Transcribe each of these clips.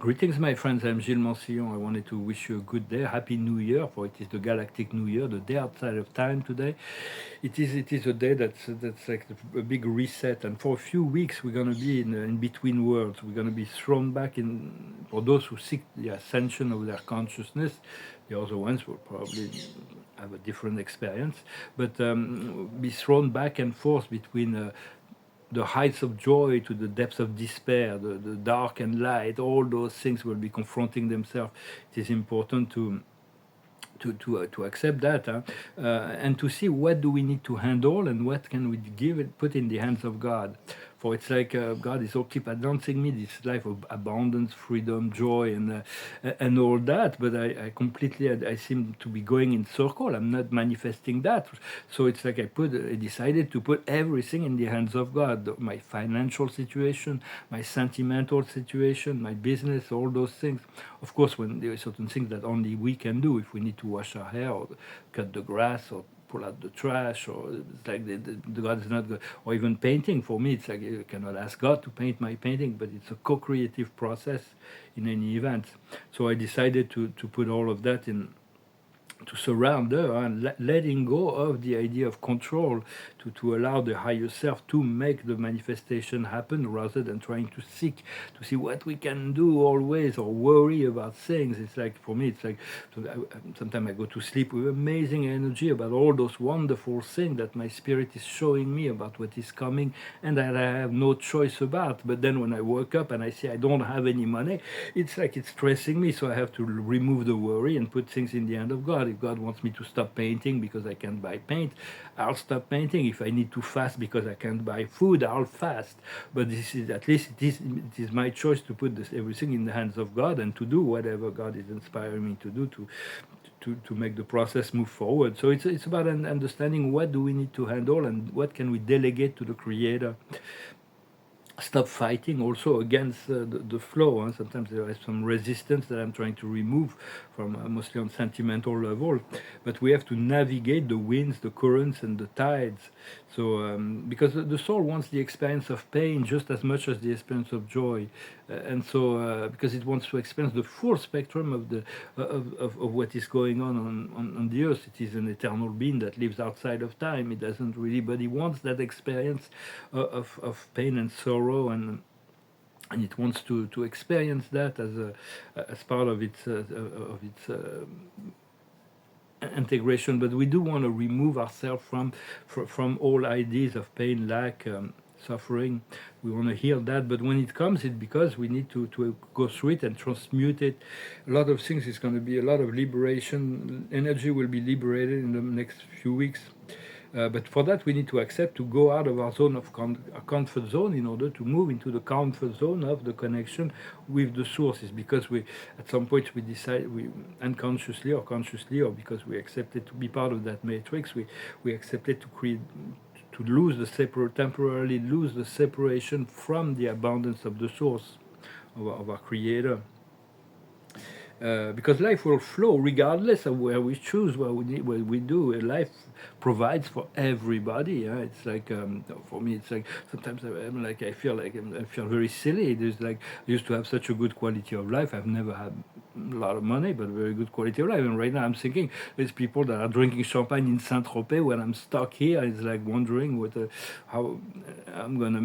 Greetings, my friends. I'm Gilles Mansillon. I wanted to wish you a good day, Happy New Year, for it is the Galactic New Year, the day outside of time today. It is a day that's like a big reset, and for a few weeks we're going to be in between worlds. We're going to be thrown back in for those who seek the ascension of their consciousness. The other ones will probably have a different experience, but be thrown back and forth between. The heights of joy to the depths of despair, the dark and light, all those things will be confronting themselves. It is important to accept that, and to see what do we need to handle and what can we give it, put in the hands of God. For it's like God is all keep announcing me this life of abundance, freedom, joy, and all that. But I completely I seem to be going in circle. I'm not manifesting that. So it's like I decided to put everything in the hands of God. My financial situation, my sentimental situation, my business, all those things. Of course, when there are certain things that only we can do, if we need to wash our hair or cut the grass or pull out the trash, or it's like the God is not good, or even painting. For me, it's like you cannot ask God to paint my painting, but it's a co-creative process in any event. So I decided to put all of that in, to surround her, and letting go of the idea of control, to allow the higher self to make the manifestation happen rather than trying to seek to see what we can do always or worry about things. It's like, for me, it's like, sometimes I go to sleep with amazing energy about all those wonderful things that my spirit is showing me about what is coming and that I have no choice about. But then when I wake up and I see I don't have any money, it's like it's stressing me. So I have to remove the worry and put things in the hand of God. If God wants me to stop painting because I can't buy paint, I'll stop painting. If I need to fast because I can't buy food, I'll fast. But this is, at least it is my choice to put everything in the hands of God and to do whatever God is inspiring me to do to make the process move forward. So it's about understanding what do we need to handle and what can we delegate to the Creator. Stop fighting also against the flow. Sometimes there is some resistance that I'm trying to remove from mostly on sentimental level, but we have to navigate the winds, the currents, and the tides. So because the soul wants the experience of pain just as much as the experience of joy, and so because it wants to experience the full spectrum of the of what is going on the earth. It is an eternal being that lives outside of time. It doesn't really, but he wants that experience of pain and sorrow, and it wants to experience that as part of its integration. But we do want to remove ourselves from all ideas of pain, lack, suffering. We want to heal that, but when it comes, it's because we need to go through it and transmute it. A lot of things is going to be a lot of liberation. Energy will be liberated in the next few weeks. But for that, we need to accept to go out of our zone of our comfort zone in order to move into the comfort zone of the connection with the sources. Because we, at some point, we decide, we unconsciously or consciously, or because we accepted to be part of that matrix, we accepted to create, to lose the temporarily lose the separation from the abundance of the source of our Creator. Because life will flow regardless of where we choose, where we do. Life provides for everybody. It's like, for me, it's like sometimes I feel like I feel very silly. There's like, I used to have such a good quality of life. I've never had a lot of money, but very good quality of life. And right now I'm thinking there's people that are drinking champagne in Saint-Tropez when I'm stuck here. It's like wondering how I'm gonna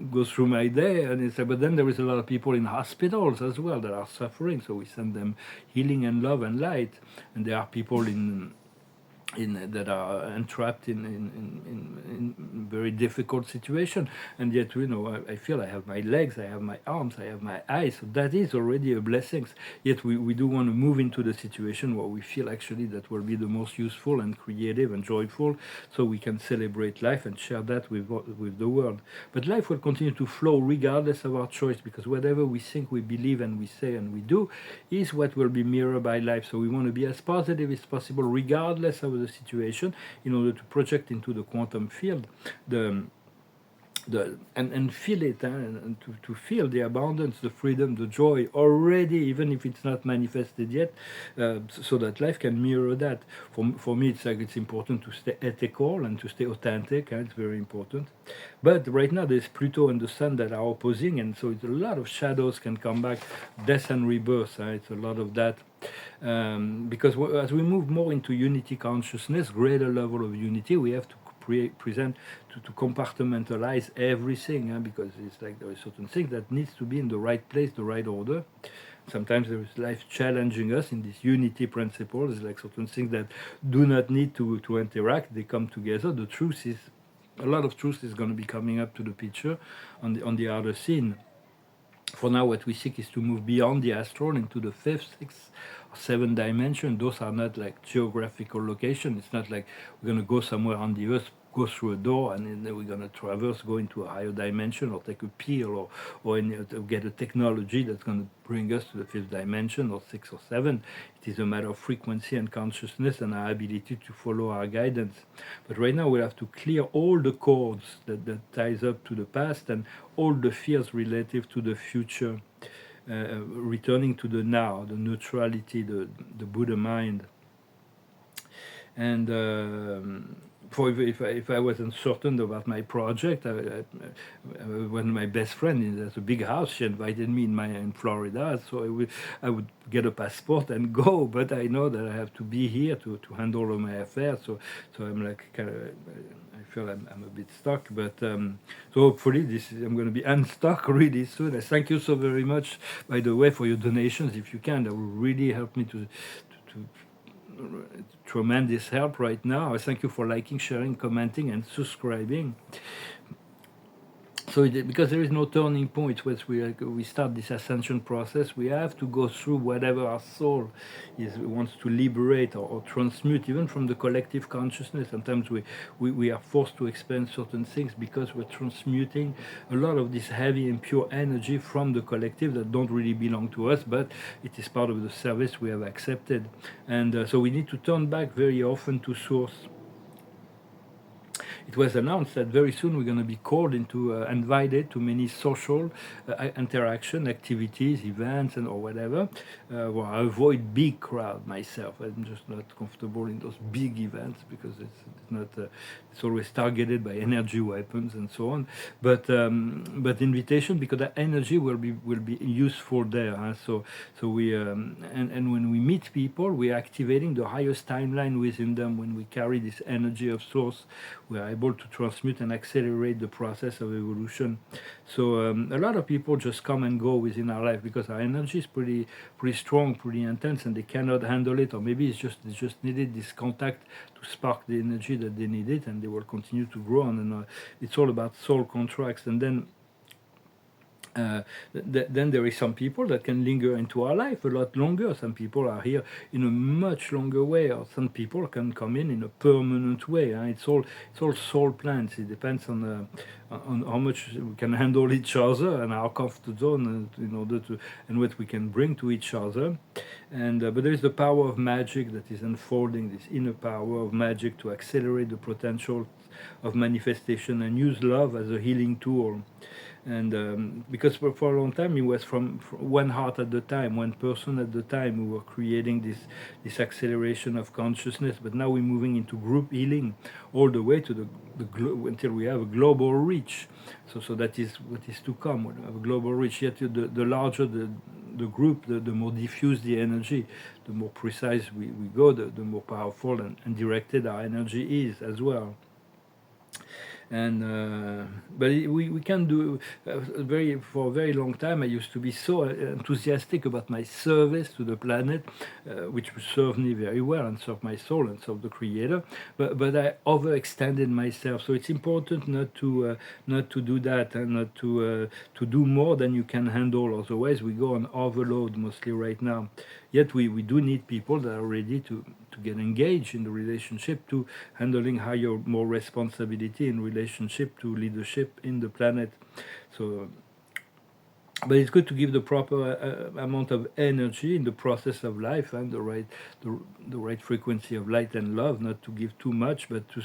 go through my day. And it's like, but then there is a lot of people in hospitals as well that are suffering. So we send them healing and love and light. And there are people in that are entrapped in very difficult situation, and yet I feel I have my legs, I have my arms, I have my eyes, so that is already a blessing. Yet we do want to move into the situation where we feel actually that will be the most useful and creative and joyful, so we can celebrate life and share that with the world. But life will continue to flow regardless of our choice, because whatever we think, we believe, and we say and we do is what will be mirrored by life. So we want to be as positive as possible regardless of the situation, in order to project into the quantum field and feel it, and to feel the abundance, the freedom, the joy already, even if it's not manifested yet, so that life can mirror that. For me, it's like it's important to stay ethical and to stay authentic, and it's very important. But right now, there's Pluto and the Sun that are opposing, and so it's a lot of shadows can come back, death and rebirth. It's a lot of that. Because as we move more into unity consciousness, greater level of unity, we have to present to compartmentalize everything, because it's like there are certain things that needs to be in the right place, the right order. Sometimes there is life challenging us in this unity principle. It's like certain things that do not need to interact, they come together. The truth is, a lot of truth is going to be coming up to the picture on the outer scene. For now, what we seek is to move beyond the astral into the fifth, sixth, or seventh dimension. Those are not like geographical location. It's not like we're going to go somewhere on the earth, go through a door, and then we're going to traverse, go into a higher dimension, or take a pill, or get a technology that's going to bring us to the fifth dimension, or sixth or seventh. It is a matter of frequency and consciousness and our ability to follow our guidance. But right now, we have to clear all the cords that ties up to the past and all the fears relative to the future, returning to the now, the neutrality, the Buddha mind. And for if I was uncertain about my project, when my best friend has a big house, she invited me in Florida, so I would get a passport and go. But I know that I have to be here to handle all my affairs. So I'm like kind of. I feel I'm a bit stuck, but so hopefully I'm going to be unstuck really soon. I thank you so very much, by the way, for your donations. If you can, that will really help me to tremendous help right now. I thank you for liking, sharing, commenting, and subscribing. So because there is no turning point once we start this ascension process, we have to go through whatever our soul wants to liberate or transmute, even from the collective consciousness. Sometimes we are forced to experience certain things because we're transmuting a lot of this heavy and pure energy from the collective that don't really belong to us, but it is part of the service we have accepted. And so we need to turn back very often to source. It was announced that very soon we're going to be called into, invited to many social interaction activities, events, or whatever. Well, I avoid big crowd myself. I'm just not comfortable in those big events because it's not. It's always targeted by energy weapons and so on. But invitation, because that energy will be useful there. Huh? So we and when we meet people, we are activating the highest timeline within them. When we carry this energy of source, we are able to transmute and accelerate the process of evolution. So a lot of people just come and go within our life because our energy is pretty strong, pretty intense, and they cannot handle it. Or maybe they just needed this contact to spark the energy that they needed, and they will continue to grow. And it's all about soul contracts. And then then there is some people that can linger into our life a lot longer. Some people are here in a much longer way, or some people can come in a permanent way. It's all soul plans. It depends on how much we can handle each other and our comfort zone, in order to, and what we can bring to each other. And but there is the power of magic that is unfolding, this inner power of magic to accelerate the potential of manifestation and use love as a healing tool. And because for a long time it was from one heart at the time, one person at the time, we were creating this acceleration of consciousness. But now we're moving into group healing all the way to until we have a global reach. So that is what is to come. We have a global reach. Yet the larger the group, the more diffuse the energy, the more precise we go, the more powerful and directed our energy is as well. And but we can do for a very long time. I used to be so enthusiastic about my service to the planet, which served me very well and served my soul and served the Creator. But I overextended myself. So it's important not to do that, and not to do more than you can handle. Otherwise, we go on overload mostly right now. Yet we do need people that are ready to get engaged in the relationship to handling higher, more responsibility in relationship to leadership in the planet. So, but it's good to give the proper amount of energy in the process of life, and the right frequency of light and love. Not to give too much, but to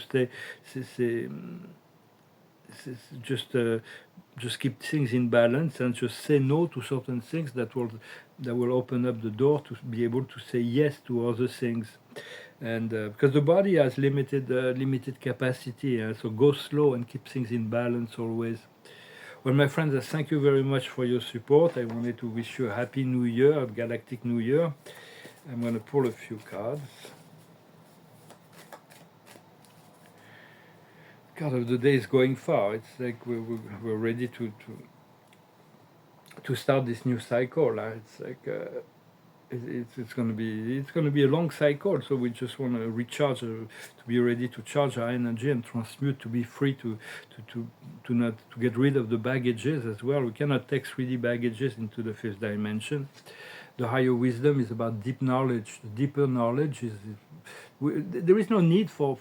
just keep things in balance and just say no to certain things that will open up the door to be able to say yes to other things. And because the body has limited capacity, so go slow and keep things in balance always. Well, my friends, thank you very much for your support. I wanted to wish you a happy New Year, a Galactic New Year. I'm going to pull a few cards. Card of the day is going far. It's like we're ready to start this new cycle. It's like it's going to be a long cycle. So we just want to recharge, to be ready to charge our energy and transmute, to be free to not to get rid of the baggages as well. We cannot take 3D baggages into the fifth dimension. The higher wisdom is about deep knowledge. The deeper knowledge there is no need for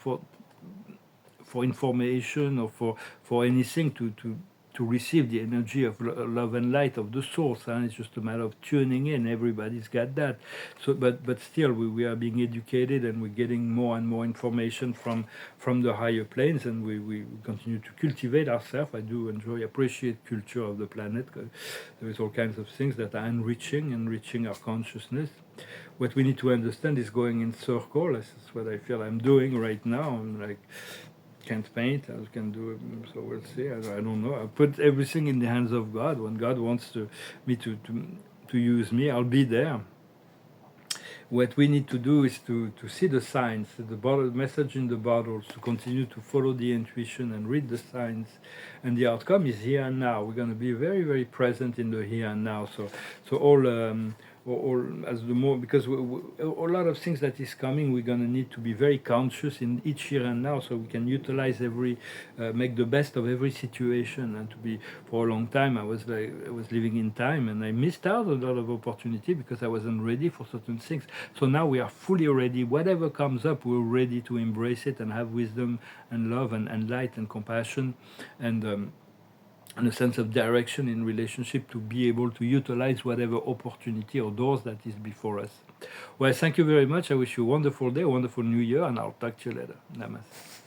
information or for anything to receive the energy of love and light of the source. It's just a matter of tuning in. Everybody's got that. So, but still, we are being educated and we're getting more and more information from the higher planes, and we continue to cultivate ourselves. I do appreciate culture of the planet. There is all kinds of things that are enriching our consciousness. What we need to understand is going in circle. This is what I feel I'm doing right now. I'm like, can't paint, I can do it, so we'll see. I don't know. I put everything in the hands of God. When God wants me to use me, I'll be there. What we need to do is to see the signs, the message in the bottles, to continue to follow the intuition and read the signs. And the outcome is here and now. We're going to be very, very present in the here and now. So all as the more, because a lot of things that is coming, we're going to need to be very conscious in each here and now, so we can utilize make the best of every situation. And to be, for a long time, I was living in time, and I missed out a lot of opportunity because I wasn't ready for certain things. So now we are fully ready. Whatever comes up, we're ready to embrace it and have wisdom and love and light and compassion and a sense of direction in relationship to be able to utilize whatever opportunity or doors that is before us. Well, thank you very much. I wish you a wonderful day, a wonderful New Year, and I'll talk to you later. Namaste.